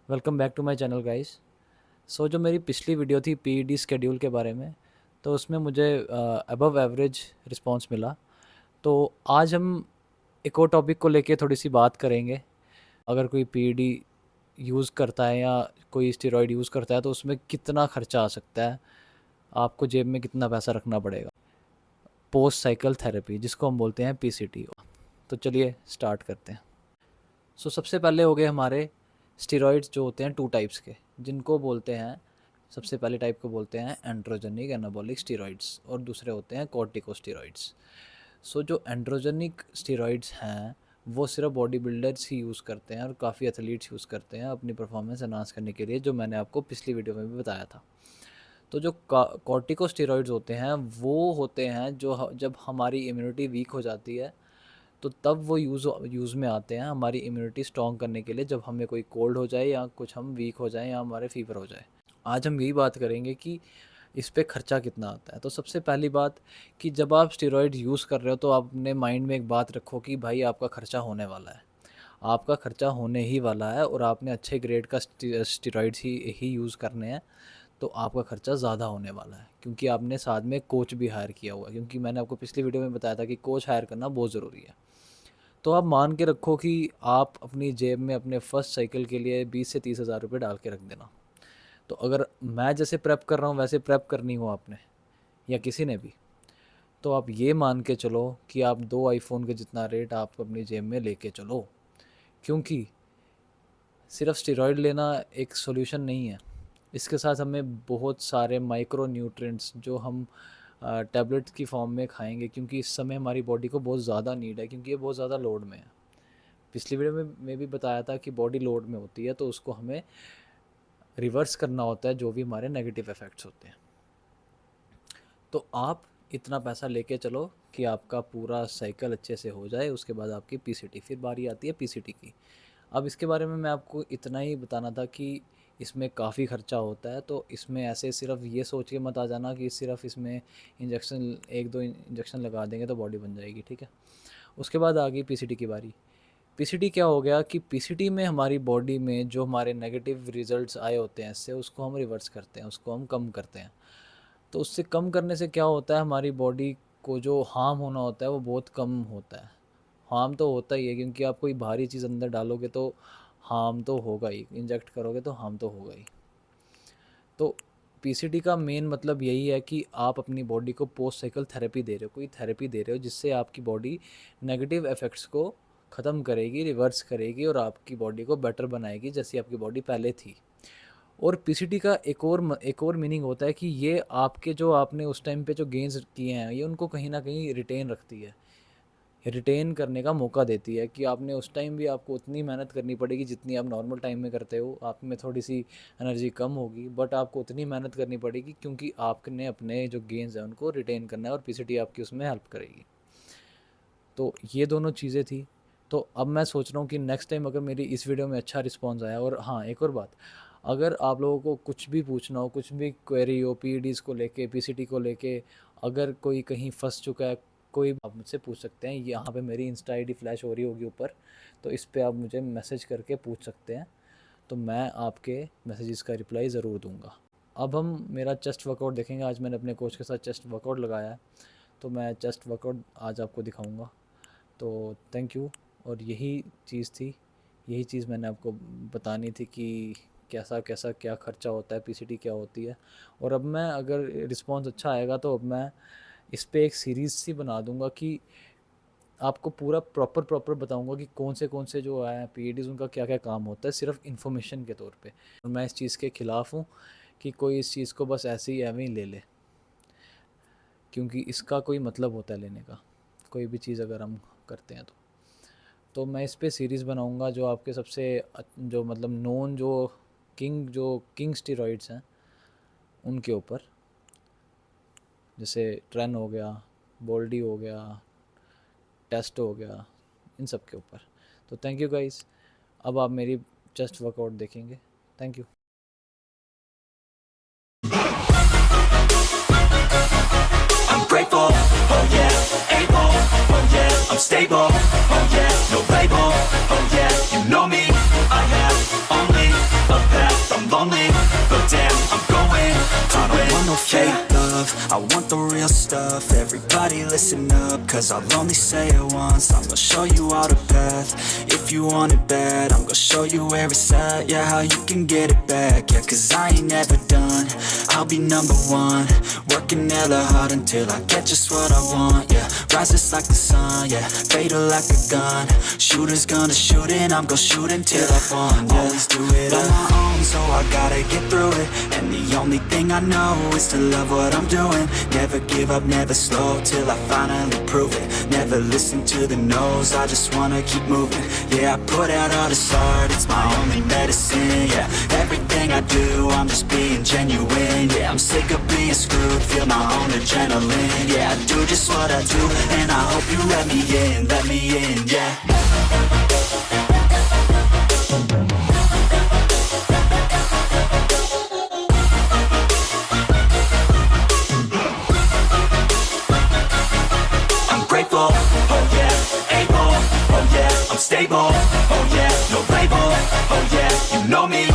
Welcome back to my channel guys. जो मेरी पिछली वीडियो थी पीईडी शेड्यूल के बारे में, तो उसमें मुझे अबव एवरेज रिस्पांस मिला। तो आज हम एक और टॉपिक को लेके थोड़ी सी बात करेंगे। अगर कोई पीईडी यूज़ करता है या कोई स्टेरॉयड यूज़ करता है तो उसमें कितना खर्चा आ सकता है, आपको जेब में कितना पैसा रखना पड़ेगा। पोस्ट साइकिल थेरेपी जिसको हम बोलते हैं पीसीटी। तो चलिए स्टार्ट करते हैं। सबसे पहले हो गए हमारे स्टेरॉइड्स जो होते हैं टू टाइप्स के, जिनको बोलते हैं सबसे पहले टाइप को बोलते हैं एंड्रोजेनिक एनाबॉलिक स्टेरॉइड्स और दूसरे होते हैं कॉर्टिकोस्टेरॉइड्स। जो एंड्रोजेनिक स्टेरॉइड्स हैं वो सिर्फ बॉडी बिल्डर्स ही यूज़ करते हैं और काफ़ी एथलीट्स यूज़ करते हैं अपनी परफॉर्मेंस एनहांस करने के लिए, जो मैंने आपको पिछली वीडियो में भी बताया था। तो जो कॉर्टिकोस्टेरॉइड्स होते हैं वो होते हैं जब हमारी इम्यूनिटी वीक हो जाती है तो तब वो यूज़ में आते हैं हमारी इम्यूनिटी स्ट्रॉन्ग करने के लिए, जब हमें कोई कोल्ड हो जाए या कुछ हम वीक हो जाएं या हमारे फीवर हो जाए। आज हम यही बात करेंगे कि इस पे खर्चा कितना आता है। तो सबसे पहली बात कि जब आप स्टेरॉइड यूज़ कर रहे हो तो आप अपने माइंड में एक बात रखो कि भाई आपका खर्चा होने वाला है, आपका खर्चा होने ही वाला है और आपने अच्छे ग्रेड का स्टेरॉइड्स ही यूज़ करने हैं। तो आपका खर्चा ज़्यादा होने वाला है क्योंकि आपने साथ में कोच भी हायर किया हुआ है, क्योंकि मैंने आपको पिछली वीडियो में बताया था कि कोच हायर करना बहुत ज़रूरी है। तो आप मान के रखो कि आप अपनी जेब में अपने फर्स्ट साइकिल के लिए 20 से 30 हज़ार रुपये डाल के रख देना। तो अगर मैं जैसे प्रेप कर रहा हूँ वैसे प्रेप करनी हो आपने या किसी ने भी, तो आप ये मान के चलो कि आप 2 आईफोन के जितना रेट आप अपनी जेब में लेके चलो, क्योंकि सिर्फ स्टेरॉयड लेना एक सॉल्यूशन नहीं है। इसके साथ हमें बहुत सारे माइक्रो न्यूट्रिएंट्स जो हम टैबलेट की फॉर्म में खाएंगे, क्योंकि इस समय हमारी बॉडी को बहुत ज़्यादा नीड है, क्योंकि ये बहुत ज़्यादा लोड में है। पिछली वीडियो में भी बताया था कि बॉडी लोड में होती है तो उसको हमें रिवर्स करना होता है जो भी हमारे नेगेटिव इफ़ेक्ट्स होते हैं। तो आप इतना पैसा लेके चलो कि आपका पूरा साइकिल अच्छे से हो जाए। उसके बाद आपकी पीसीटी, फिर बारी आती है पीसीटी की। अब इसके बारे में मैं आपको इतना ही बताना था कि इसमें काफ़ी ख़र्चा होता है। तो इसमें ऐसे सिर्फ ये सोच के मत आ जाना कि सिर्फ इसमें इंजेक्शन 1-2 इंजेक्शन लगा देंगे तो बॉडी बन जाएगी, ठीक है। उसके बाद आ गई पीसीटी की बारी। पीसीटी क्या हो गया कि पीसीटी में हमारी बॉडी में जो हमारे नेगेटिव रिजल्ट्स आए होते हैं इससे, उसको हम रिवर्स करते हैं, उसको हम कम करते हैं। तो उससे कम करने से क्या होता है, हमारी बॉडी को जो हार्म होना होता है वो बहुत कम होता है। हार्म तो होता ही है क्योंकि आप कोई भारी चीज़ अंदर डालोगे तो हार्म तो होगा ही, इंजेक्ट करोगे तो हार्म तो होगा ही। तो पीसीटी का मेन मतलब यही है कि आप अपनी बॉडी को पोस्ट साइकिल थेरेपी दे रहे हो, कोई थेरेपी दे रहे हो जिससे आपकी बॉडी नेगेटिव इफ़ेक्ट्स को ख़त्म करेगी, रिवर्स करेगी और आपकी बॉडी को बेटर बनाएगी जैसी आपकी बॉडी पहले थी। और पीसीटी का एक और मीनिंग होता है कि ये आपके जो आपने उस टाइम पे जो गेन्स किए हैं ये उनको कहीं ना कहीं रिटेन रखती है, रिटेन करने का मौका देती है कि आपने उस टाइम भी आपको उतनी मेहनत करनी पड़ेगी जितनी आप नॉर्मल टाइम में करते हो। आप में थोड़ी सी एनर्जी कम होगी बट आपको उतनी मेहनत करनी पड़ेगी क्योंकि आपने अपने जो गेन्स हैं उनको रिटेन करना है और पीसीटी आपकी उसमें हेल्प करेगी। तो ये दोनों चीज़ें थी। तो अब मैं सोच रहा हूँ कि नेक्स्ट टाइम अगर मेरी इस वीडियो में अच्छा रिस्पॉन्स आया, और हाँ एक और बात, अगर आप लोगों को कुछ भी पूछना हो, कुछ भी क्वेरी हो पीईडीज़ को लेके, पीसीटी को लेके, अगर कोई कहीं फंस चुका है, कोई आप मुझसे पूछ सकते हैं। यहाँ पे मेरी इंस्टा आईडी फ्लैश हो रही होगी ऊपर, तो इस पर आप मुझे मैसेज करके पूछ सकते हैं, तो मैं आपके मैसेजेस का रिप्लाई ज़रूर दूँगा। अब हम मेरा चेस्ट वर्कआउट देखेंगे। आज मैंने अपने कोच के साथ चेस्ट वर्कआउट लगाया है, तो मैं चेस्ट वर्कआउट आज आपको दिखाऊँगा। तो थैंक यू। और यही चीज़ थी, यही चीज़ मैंने आपको बतानी थी कि कैसा कैसा क्या ख़र्चा होता है, पीसीटी क्या होती है। और अब मैं अगर रिस्पॉन्स अच्छा आएगा तो अब मैं इस पे एक सीरीज़ सी बना दूंगा कि आपको पूरा प्रॉपर बताऊंगा कि कौन से जो है पीईडीज़ उनका क्या क्या काम होता है, सिर्फ इन्फॉर्मेशन के तौर पे। और मैं इस चीज़ के ख़िलाफ़ हूँ कि कोई इस चीज़ को बस ऐसे ही ले ले, क्योंकि इसका कोई मतलब होता है लेने का, कोई भी चीज़ अगर हम करते हैं तो मैं इस पे सीरीज़ बनाऊंगा जो आपके सबसे जो मतलब नोन जो किंग स्टेरॉइड्स हैं उनके ऊपर, जैसे ट्रेन हो गया, बोल्डी हो गया, टेस्ट हो गया, इन सब के ऊपर। तो थैंक यू गाइस। अब आप मेरी चेस्ट वर्कआउट देखेंगे। Thank you. I'm grateful, oh yeah, able, oh yeah, I'm stable, oh yeah, no label, oh yeah, you know me, I have only a lonely, but damn, I'm going to win. I don't want no fake love, I want the real stuff. Everybody listen up, cause I'll only say it once. I'm gonna show you all the path, if you want it bad. I'm gonna show you where it's at, yeah, how you can get it back. Yeah, cause I ain't never done, I'll be number one. Working hella hard until I get just what I want, yeah. Rises like the sun, yeah, fatal like a gun. Shooters gonna shoot and I'm gonna shoot until I won, yeah. Always do it on my own, so I gotta get through it. And the only thing I know is to love what I'm doing. Never give up, never slow, till I finally prove it. Never listen to the no's, I just wanna keep moving. Yeah, I put out all this art, it's my only medicine, yeah. Everything I do, I'm just being genuine, yeah. I'm sick of being screwed, feel my own adrenaline, yeah. I do just what I do, and I hope you let me in, yeah. I'm grateful, oh yeah, able, oh yeah, I'm stable, oh yeah, no label, oh yeah, you know me,